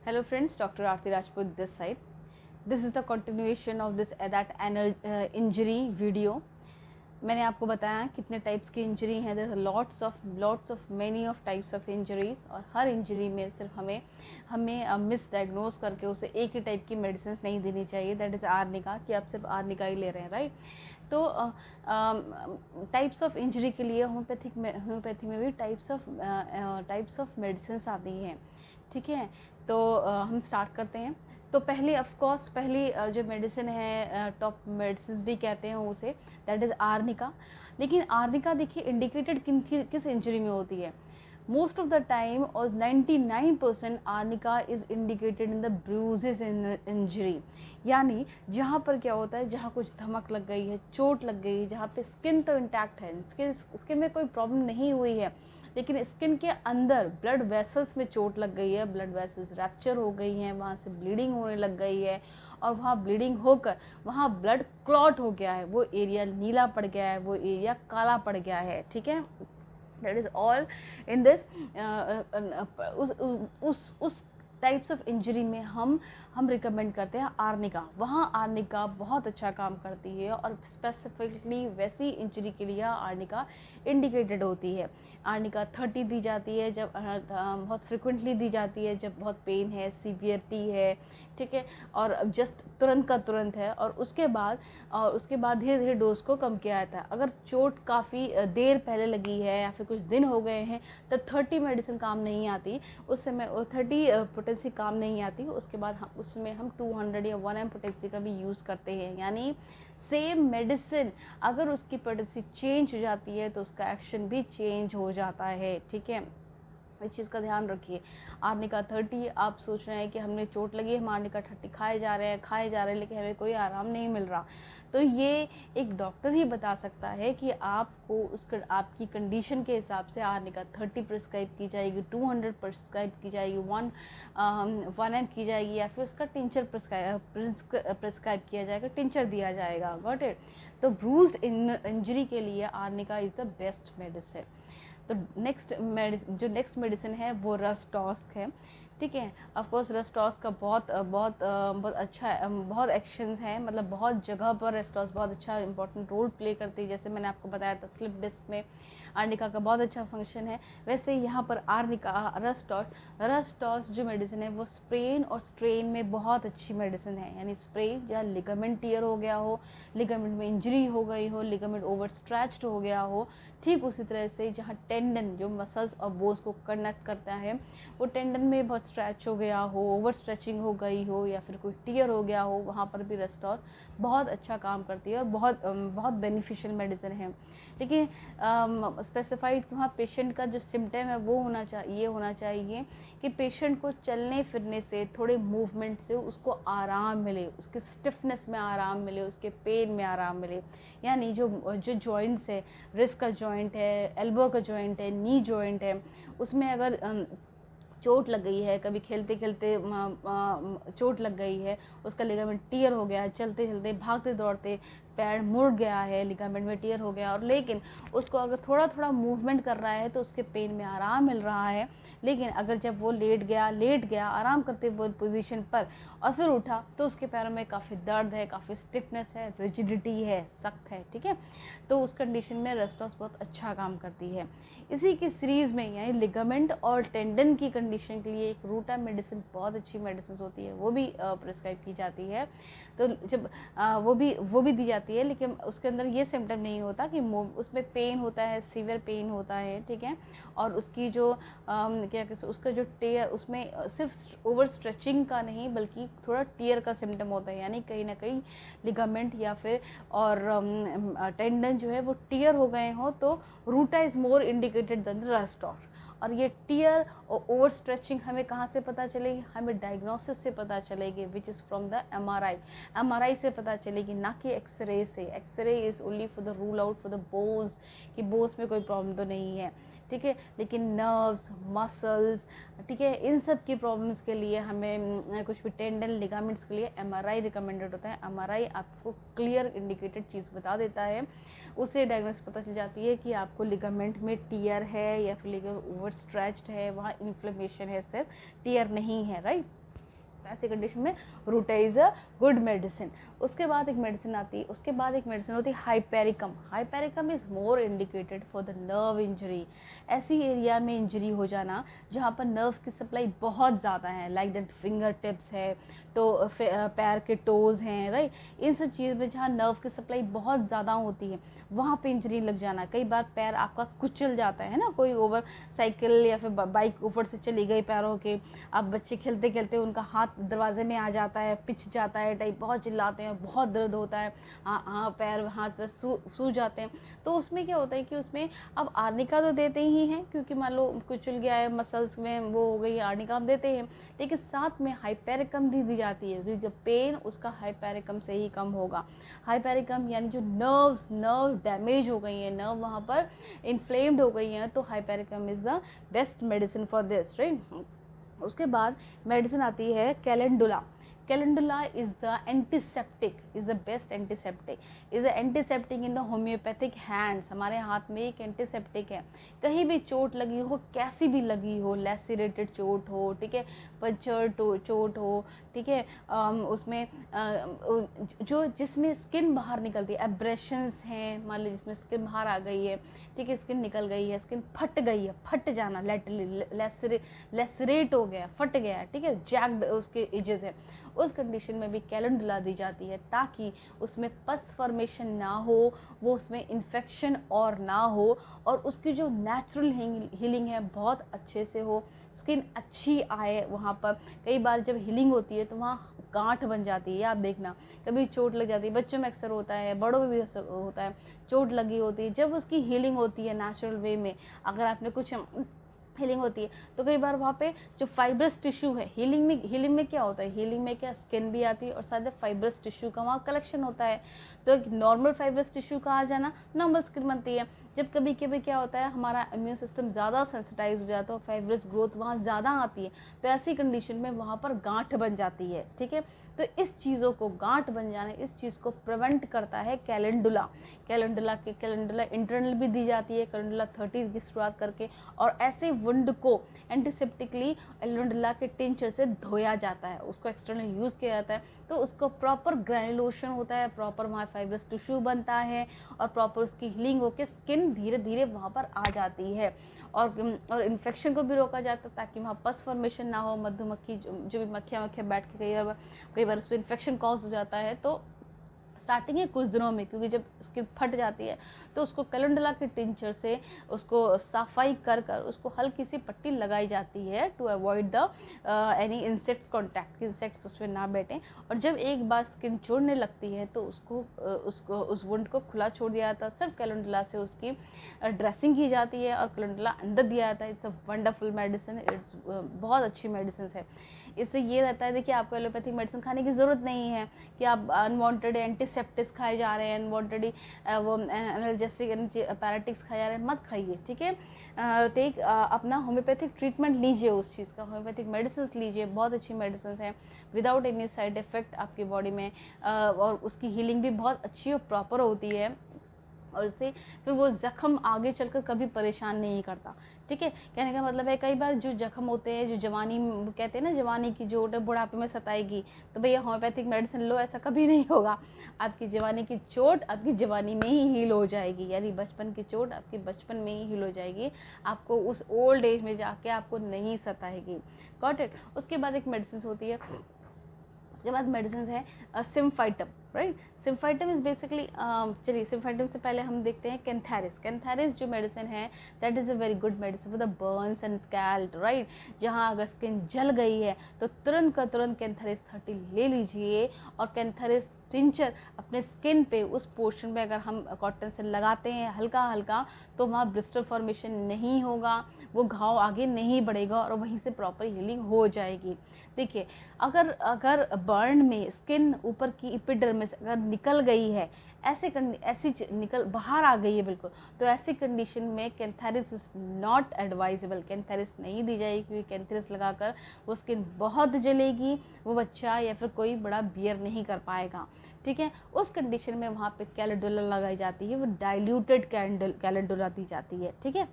Hello friends, Dr. Aarti Rajput this side. This is the continuation of this injury video. मैंने आपको बताया कितने types की injury हैं. There are lots of many of types of injuries, और हर injury में सिर्फ हमें मिसडाइग्नोज करके उसे एक ही टाइप की मेडिसिन नहीं देनी चाहिए. दैट इज़ आर्निका, कि आप सिर्फ आर्निका ही ले रहे हैं, राइट. तो टाइप्स ऑफ इंजरी के लिए होम्योपैथी में भी टाइप्स ऑफ मेडिसिन आती हैं. ठीक है, तो हम स्टार्ट करते हैं. तो पहली जो मेडिसिन है, टॉप मेडिसिन भी कहते हैं उसे, दैट इज़ आर्निका. लेकिन आर्निका देखिए इंडिकेटेड किस इंजरी में होती है. मोस्ट ऑफ द टाइम और 99% arnica is indicated in the bruises injury. यानी जहाँ पर क्या होता है, जहाँ कुछ धमक लग गई है, चोट लग गई है, जहाँ पे स्किन तो इंटैक्ट है, स्किन में कोई प्रॉब्लम नहीं हुई है, लेकिन स्किन के अंदर ब्लड वेसल्स में चोट लग गई है, ब्लड वेसल्स रैप्चर हो गई हैं, वहाँ से ब्लीडिंग होने लग गई है, और वहाँ ब्लीडिंग होकर वहाँ ब्लड क्लॉट हो गया है, वो एरिया नीला पड़ गया है, वो एरिया काला पड़ गया है. ठीक है, that is all in this. उस टाइप्स ऑफ इंजरी में हम रिकमेंड करते हैं आर्निका. वहाँ आर्निका बहुत अच्छा काम करती है, और स्पेसिफिकली वैसी इंजरी के लिए आर्निका इंडिकेटेड होती है. आर्निका 30 दी जाती है जब बहुत फ्रिक्वेंटली दी जाती है जब बहुत पेन है, सीवियरिटी है. ठीक है, और जस्ट तुरंत का तुरंत है, और उसके बाद धीरे धीरे डोज को कम किया जाता है. अगर चोट काफ़ी देर पहले लगी है या फिर कुछ दिन हो गए हैं, तब 30 मेडिसिन काम नहीं आती. उस समय 30 पोटेंसी काम नहीं आती. उसके बाद उसमें हम 200 या 1 पोटेंसी का भी यूज़ करते हैं. यानी सेम मेडिसिन अगर उसकी पोटेंसी चेंज हो जाती है तो उसका एक्शन भी चेंज हो जाता है. ठीक है, इस चीज़ का ध्यान रखिए. आर्निका 30, आप सोच रहे हैं कि हमने चोट लगी है, हम आर्निका 30 खाए जा रहे हैं, लेकिन हमें कोई आराम नहीं मिल रहा. तो ये एक डॉक्टर ही बता सकता है कि आपको आपकी कंडीशन के हिसाब से आर्निका 30 प्रिस्क्राइब की जाएगी, 200 प्रिस्क्राइब की जाएगी, 1 एम की जाएगी, या फिर उसका टिंचर प्रिस्क्राइब किया जाएगा, टिंचर दिया जाएगा. Got it. तो ब्रूज्ड इंजरी के लिए arnica is the best medicine. तो नेक्स्ट मेडिसिन है वो रस्टॉस्क है. ठीक है, ऑफ कोर्स रस्टॉस्क का बहुत अच्छा बहुत एक्शंस हैं, मतलब बहुत जगह पर रस्टॉस बहुत अच्छा इंपॉर्टेंट रोल प्ले करती है. जैसे मैंने आपको बताया था स्लिप डिस्क में आर्निका का बहुत अच्छा फंक्शन है, वैसे यहाँ पर आर्निका रस्टॉस जो मेडिसिन है वो स्प्रेन और स्ट्रेन में बहुत अच्छी मेडिसिन है. यानी स्प्रेन जहाँ लिगामेंट टियर हो गया हो, लिगामेंट में इंजरी हो गई हो, लिगामेंट ओवर स्ट्रेच्ड हो गया हो, ठीक उसी तरह से जहाँ टेंडन जो मसल्स और बोन्स को कनेक्ट करता है, वो टेंडन में बहुत स्ट्रेच हो गया हो, ओवर स्ट्रेचिंग हो गई हो, या फिर कोई टियर हो गया हो, वहाँ पर भी रस्टॉस बहुत अच्छा काम करती है और बहुत बेनिफिशियल मेडिसिन है. लेकिन स्पेसिफाइड वहाँ पेशेंट का जो सिम्टम है वो होना चाहिए कि पेशेंट को चलने फिरने से, थोड़े मूवमेंट से उसको आराम मिले, उसके स्टिफनेस में आराम मिले, उसके पेन में आराम मिले. यानी जो जॉइंट्स है, रिस्ट का जॉइंट है, एल्बो का जॉइंट है, नी जॉइंट है, उसमें अगर चोट लग गई है, कभी खेलते खेलते चोट लग गई है, उसका लिगामेंट टियर हो गया है, चलते चलते भागते दौड़ते पैर मुड़ गया है, लिगामेंट में टियर हो गया, और लेकिन उसको अगर थोड़ा थोड़ा मूवमेंट कर रहा है तो उसके पेन में आराम मिल रहा है. लेकिन अगर जब वो लेट गया आराम करते हुए पोजीशन पर, और फिर उठा तो उसके पैरों में काफ़ी दर्द है, काफ़ी स्टिफनेस है, रिजिडिटी है, सख्त है. ठीक है, तो उस कंडीशन में रस्टॉस बहुत अच्छा काम करती है. इसी की सीरीज़ में यानी लिगामेंट और टेंडन की कंडीशन के लिए एक रूटा मेडिसिन बहुत अच्छी मेडिसिन होती है, वो भी प्रिस्क्राइब की जाती है. तो जब वो भी दी जाती है, लेकिन उसके अंदर ये सिम्टम नहीं होता कि उसमें पेन होता है, सीवियर पेन होता है. ठीक है, और उसकी जो क्या कहते, उसका जो टेयर, उसमें सिर्फ ओवर स्ट्रेचिंग का नहीं बल्कि थोड़ा टीयर का सिम्टम होता है. यानी कहीं ना कहीं लिगामेंट या फिर और टेंडन जो है वो टीयर हो गए हो, तो रूटा इज़ मोर इंडिकेटेड देन रस्टॉस. और ये टियर और ओवर स्ट्रेचिंग हमें कहाँ से पता चलेगी? हमें डायग्नोसिस से पता चलेगी, which is from the MRI से पता चलेगी, ना कि एक्सरे से. X ray is only for the rule out for the bones, कि बोन्स में कोई प्रॉब्लम तो नहीं है. ठीक है, लेकिन नर्व्स, मसल्स, ठीक है, इन सब की प्रॉब्लम्स के लिए हमें कुछ भी टेंडन, लिगामेंट्स के लिए एमआरआई रिकमेंडेड होता है. एमआरआई आपको क्लियर इंडिकेटेड चीज़ बता देता है, उससे डायग्नोसिस पता चल जाती है कि आपको लिगामेंट में टियर है या फिर लिगामेंट ओवर स्ट्रेच्ड है, वहाँ इन्फ्लेमेशन है, सिर्फ टियर नहीं है. राइट. तो ऐसी कंडीशन में रूटा इज अ गुड मेडिसिन। उसके बाद एक मेडिसिन आती है, उसके बाद एक मेडिसिन होती है hypericum. Hypericum is more indicated for the nerve injury. ऐसी एरिया में इंजरी हो जाना जहाँ पर नर्व की सप्लाई बहुत ज़्यादा है, लाइक दैट फिंगर टिप्स है, तो पैर के टोज हैं, राइट, इन सब चीज़ में जहाँ नर्व की सप्लाई बहुत ज़्यादा होती है वहाँ पे इंजरी लग जाना। कई बार पैर आपका कुचल जाता है ना, कोई ओवर साइकिल या फिर बाइक ऊपर से चली गई पैरों के, अब बच्चे खेलते खेलते उनका हाथ दरवाजे में आ जाता है, पिच जाता है टाइप, बहुत चिल्लाते हैं, बहुत दर्द होता है, हाँ पैर हाथ से सूज जाते हैं। तो उसमें क्या होता है कि उसमें अब आर्निका तो देते ही हैं, क्योंकि मान लो कुचल गया है मसल्स में वो हो गई, आर्निका हम देते हैं, लेकिन साथ में हाइपेरिकम भी दी जाती है, क्योंकि पेन उसका हाइपेरिकम से ही कम होगा। हाइपेरिकम यानी जो नर्व डैमेज हो गई है, नर्व वहाँ पर इन्फ्लेम्ड हो गई हैं, तो hypericum is the best medicine for this, right. उसके बाद मेडिसिन आती है calendula. Calendula is the antiseptic, is the best antiseptic, is the antiseptic in the homeopathic hands. हमारे हाथ में एक एंटीसेप्टिक है, कहीं भी चोट लगी हो, कैसी भी लगी हो, लेसिरेटेड चोट हो, ठीक है, पंचर चोट हो, ठीक है, उसमें जो जिसमें स्किन बाहर निकलती है, एब्रेशंस हैं, मान लीजिए जिसमें स्किन बाहर आ गई है, ठीक है, स्किन निकल गई है, स्किन फट गई है, फट जाना, लेसरेट हो गया, फट गया, ठीक है, जैक्ड उसके एजेस है, उस कंडीशन में भी कैलेंडुला दी जाती है, ताकि उसमें पस फॉर्मेशन ना हो, वो उसमें इन्फेक्शन और ना हो, और उसकी जो नेचुरल हीलिंग है बहुत अच्छे से हो, स्किन अच्छी आए वहाँ पर। कई बार जब हीलिंग होती है तो वहाँ गांठ बन जाती है, आप देखना कभी चोट लग जाती है, बच्चों में अक्सर होता है, बड़ों में भी अक्सर होता है, चोट लगी होती है, जब उसकी हीलिंग होती है नेचुरल वे में, अगर आपने कुछ हीलिंग होती है तो कई बार वहाँ पे जो फाइब्रस टिश्यू है, हीलिंग में क्या होता है, हीलिंग में क्या स्किन भी आती है और साथ ही फाइब्रस टिश्यू का वहाँ कलेक्शन होता है। तो एक नॉर्मल फाइब्रस टिश्यू का आ जाना, नॉर्मल स्किन बनती है। जब कभी कभी क्या होता है, हमारा इम्यून सिस्टम ज़्यादा सेंसिटाइज हो जाता है, फाइब्रस ग्रोथ वहाँ ज़्यादा आती है, तो ऐसी कंडीशन में वहाँ पर गांठ बन जाती है, ठीक है। तो इस चीज़ों को, गांठ बन जाना, इस चीज़ को प्रिवेंट करता है कैलेंडुला। कैलेंडुला इंटरनल भी दी जाती है, कैलेंडुला 30 की शुरुआत करके, और ऐसे वुंड को एंटीसेप्टिकली कैलेंडुला के टिंचर से धोया जाता है, उसको एक्सटर्नल यूज़ किया जाता है, तो उसको प्रॉपर ग्रैनुलेशन होता है, प्रॉपर वहाँ फाइब्रस टिश्यू बनता है, और प्रॉपर उसकी हीलिंग होकर स्किन धीरे धीरे वहाँ पर आ जाती है, और इन्फेक्शन को भी रोका जाता है, ताकि वहाँ पस फॉर्मेशन ना हो, मधुमक्खी जो भी मक्खियाँ बैठ के कई बार उस पर इन्फेक्शन कॉज हो जाता है। तो स्टार्टिंग है कुछ दिनों में, क्योंकि जब स्किन फट जाती है तो उसको कैलेंडुला के टिंचर से उसको सफाई कर उसको हल्की सी पट्टी लगाई जाती है, to avoid the any insects contact, insects उसमें ना बैठें। और जब एक बार स्किन छोड़ने लगती है तो उसको उस वुंड को खुला छोड़ दिया जाता है, सिर्फ कैलेंडुला से उसकी ड्रेसिंग की जाती है और कैलेंडुला अंदर दिया जाता है। It's a wonderful medicine, it's बहुत अच्छी मेडिसिन है। इससे ये रहता है, देखिए आपको एलोपैथिक मेडिसिन खाने की ज़रूरत नहीं है कि आप अनवांटेड एंटीसेप्टिक्स खाए जा रहे हैं, अनवांटेड वो एनाल्जेसिक पैराटिक्स खाए जा रहे हैं, मत खाइए, ठीक है। अपना होम्योपैथिक ट्रीटमेंट लीजिए, उस चीज़ का होम्योपैथिक मेडिसिन लीजिए, बहुत अच्छी मेडिसिन है, विदाउट एनी साइड इफेक्ट आपकी बॉडी में, और उसकी हीलिंग भी बहुत अच्छी और प्रॉपर होती है, और इससे फिर वो जख्म आगे चलकर कभी परेशान नहीं करता, ठीक है। कहने का मतलब है, कई बार जो जख्म होते हैं, जो जवानी कहते हैं ना, जवानी की चोट बुढ़ापे में सताएगी, तो भैया होम्योपैथिक मेडिसिन लो, ऐसा कभी नहीं होगा। आपकी जवानी की चोट आपकी जवानी में ही हील हो जाएगी, यानी बचपन की चोट आपकी बचपन में ही हील हो जाएगी, आपको उस ओल्ड एज में जाके आपको नहीं सताएगी। Got it. उसके बाद एक मेडिसिन होती है, उसके बाद मेडिसिन है symphytum, right. Symphytum is basically, चलिए सिम्फाइटम से पहले हम देखते हैं कैंथेरिस। कैंथेरिस जो मेडिसिन है, that is a very good medicine for the Burns and scaled, right. जहाँ अगर स्किन जल गई है तो तुरंत का तुरंत कैंथेरिस 30 ले लीजिए, और कैंथेरिस टिंचर अपने स्किन पे उस पोर्शन पे अगर हम कॉटन से लगाते हैं हल्का हल्का, तो वहाँ ब्लिस्टर फॉर्मेशन नहीं होगा, वो घाव आगे नहीं बढ़ेगा, और वहीं से प्रॉपर हीलिंग हो जाएगी। देखिए, अगर बर्न में स्किन ऊपर की एपिडर्मिस अगर निकल गई है, ऐसी निकल बाहर आ गई है बिल्कुल, तो ऐसी कंडीशन में cantharis is not advisable, cantharis नहीं दी जाएगी, क्योंकि कैंथेरिस लगाकर वो स्किन बहुत जलेगी, वो बच्चा या फिर कोई बड़ा बियर नहीं कर पाएगा, ठीक है। उस कंडीशन में वहाँ पे कैलेंडुला लगाई जाती है, वो डाइल्यूटेड कैलेंडुला दी जाती है, ठीक है।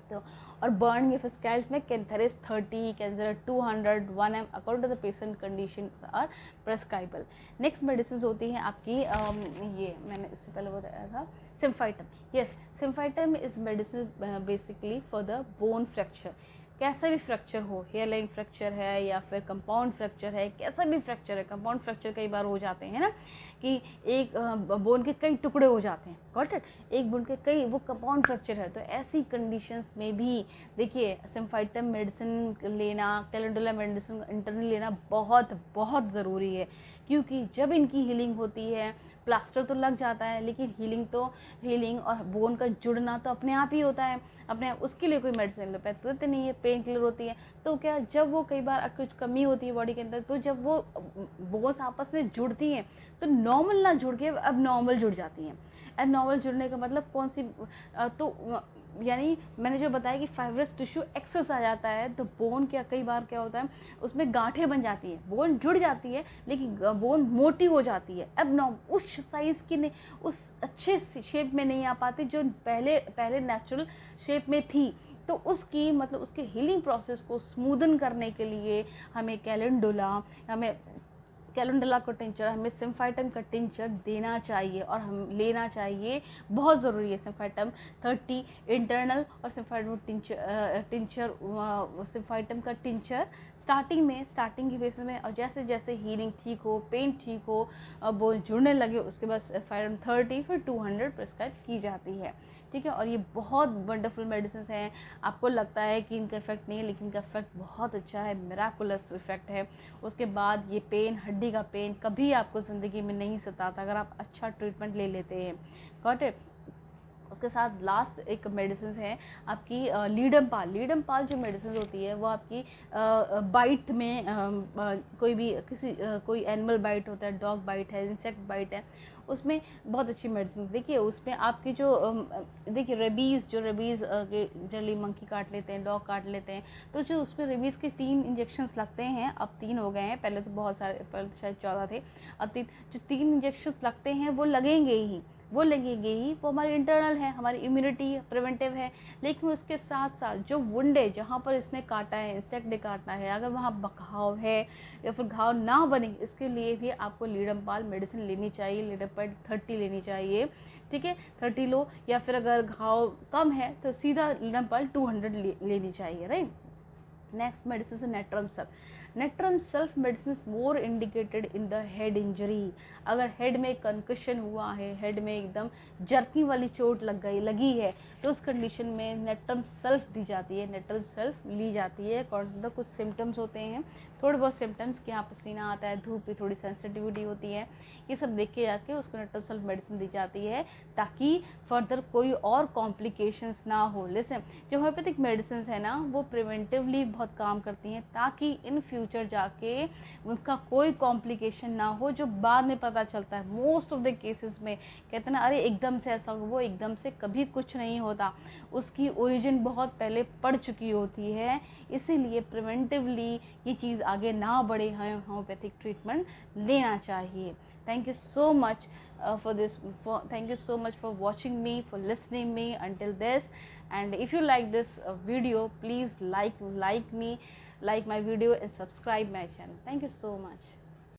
तो और बर्न में स्कैल्स में cantharis 30, cancer 200, 1 m according to the patient condition are prescribable. Next medicine होती हैं आपकी ये मैंने इससे पहले बताया था symphytum. Yes, symphytum is medicine basically for the bone fracture. कैसा भी फ्रैक्चर हो, हेयर लाइन फ्रैक्चर है या फिर कंपाउंड फ्रैक्चर है, कैसा भी फ्रैक्चर है, कंपाउंड फ्रैक्चर कई बार हो जाते हैं ना कि एक बोन के कई टुकड़े हो जाते हैं, गॉट इट, एक बोन के कई, वो कंपाउंड फ्रैक्चर है। तो ऐसी कंडीशंस में भी देखिए सिम्फाइटम मेडिसिन लेना, कैलेंडुला मेडिसिन इंटरनल लेना बहुत बहुत ज़रूरी है, क्योंकि जब इनकी हीलिंग होती है, प्लास्टर तो लग जाता है लेकिन हीलिंग और बोन का जुड़ना तो अपने आप ही होता है, अपने उसके लिए कोई मेडिसिन तुरंत नहीं है, पेन किलर होती है। तो क्या जब वो कई बार कुछ कमी होती है बॉडी के अंदर, तो जब वो बोन्स आपस में जुड़ती हैं तो नॉर्मल ना जुड़ के अब नॉर्मल जुड़ जाती हैं। अब नॉर्मल जुड़ने का मतलब कौन सी, तो यानी मैंने जो बताया कि फाइब्रस टिश्यू एक्सेस आ जाता है, तो बोन क्या कई बार क्या होता है उसमें गांठें बन जाती हैं, बोन जुड़ जाती है लेकिन बोन मोटी हो जाती है, अब उस साइज़ की नहीं, उस अच्छे शेप में नहीं आ पाती जो पहले नेचुरल शेप में थी। तो उसकी मतलब उसके हीलिंग प्रोसेस को स्मूदन करने के लिए हमें कैलेंडुला का टिंचर, हमें सिम्फाइटम का टिंचर देना चाहिए और हम लेना चाहिए, बहुत ज़रूरी है। सिम्फाइटम 30 इंटरनल और सिम्फाइटम सिम्फाइटम का टिंचर स्टार्टिंग की बेसिस में, और जैसे जैसे हीलिंग ठीक हो, पेन ठीक हो, बोन जुड़ने लगे, उसके बाद सिम्फाइटम 30 फिर 200 प्रिस्क्राइब की जाती है, ठीक है। और ये बहुत वंडरफुल मेडिसिन हैं। आपको लगता है कि इनका इफेक्ट नहीं है, लेकिन इनका इफेक्ट बहुत अच्छा है, मिराकुलस इफेक्ट है। उसके बाद ये पेन, हड्डी का पेन कभी आपको ज़िंदगी में नहीं सताता अगर आप अच्छा ट्रीटमेंट ले लेते हैं, गॉट इट। उसके साथ लास्ट एक मेडिसिन है आपकी लीडम पाल जो मेडिसिन होती है वो आपकी बाइट में कोई एनिमल बाइट होता है, डॉग बाइट है, इंसेक्ट बाइट है, उसमें बहुत अच्छी मेडिसिन। देखिए उसमें आपकी जो देखिए रेबीज़ के जनरली मंकी काट लेते हैं, डॉग काट लेते हैं, तो जो उसमें रेबीज़ के 3 इंजेक्शंस लगते हैं, अब 3 हो गए हैं, पहले तो बहुत सारे, पहले तो शायद 14 थे, अब 3 इंजेक्शंस लगते हैं वो लगेंगे ही, वो हमारी इंटरनल है, हमारी इम्यूनिटी प्रिवेंटिव है। लेकिन उसके साथ साथ जो वुंडे जहाँ पर इसने काटा है, इंसेक्ट ने काटा है, अगर वहाँ घाव है या फिर घाव ना बने, इसके लिए भी आपको लीडमपाल मेडिसिन लेनी चाहिए, लीडमपाल 30 लेनी चाहिए, ठीक है, 30 लो, या फिर अगर घाव कम है तो सीधा लीडमपाल 200 लेनी चाहिए, राइट। नेक्स्ट मेडिसिन है natrum self medicine is more indicated in the head injury. अगर हेड में कंकशन हुआ है, हेड में एकदम जर्किंग वाली चोट लगी है, तो उस कंडीशन में नेट्रम सेल्फ दी जाती है, नेट्रम सेल्फ ली जाती है। अकॉर्डिंग कुछ सिम्टम्स होते हैं, थोड़े बहुत सिम्टम्स कि यहाँ पसीना आता है, धूप की थोड़ी सेंसिटिविटी होती है, ये सब देख के जाके उसको नेट्रम सेल्फ मेडिसिन दी जाती है ताकि फर्दर कोई और कॉम्प्लिकेशंस ना हो। लिसन, जो होम्योपैथिक मेडिसिन है ना वो प्रिवेंटिवली बहुत काम करती हैं ताकि इन फ्यूचर जाके उसका कोई कॉम्प्लिकेशन ना हो, जो बाद में पता चलता है। मोस्ट ऑफ द केसेस में कहते हैं ना, अरे एकदम से ऐसा, वो एकदम से कभी कुछ नहीं होता, उसकी ओरिजिन बहुत पहले पड़ चुकी होती है, इसीलिए प्रिवेंटिवली ये चीज़ आगे ना बढ़े, हमें होम्योपैथिक ट्रीटमेंट लेना चाहिए। Thank you so much thank you so much for watching me, for listening me until this. And if you like this video, please like my video and subscribe my channel. Thank you so much.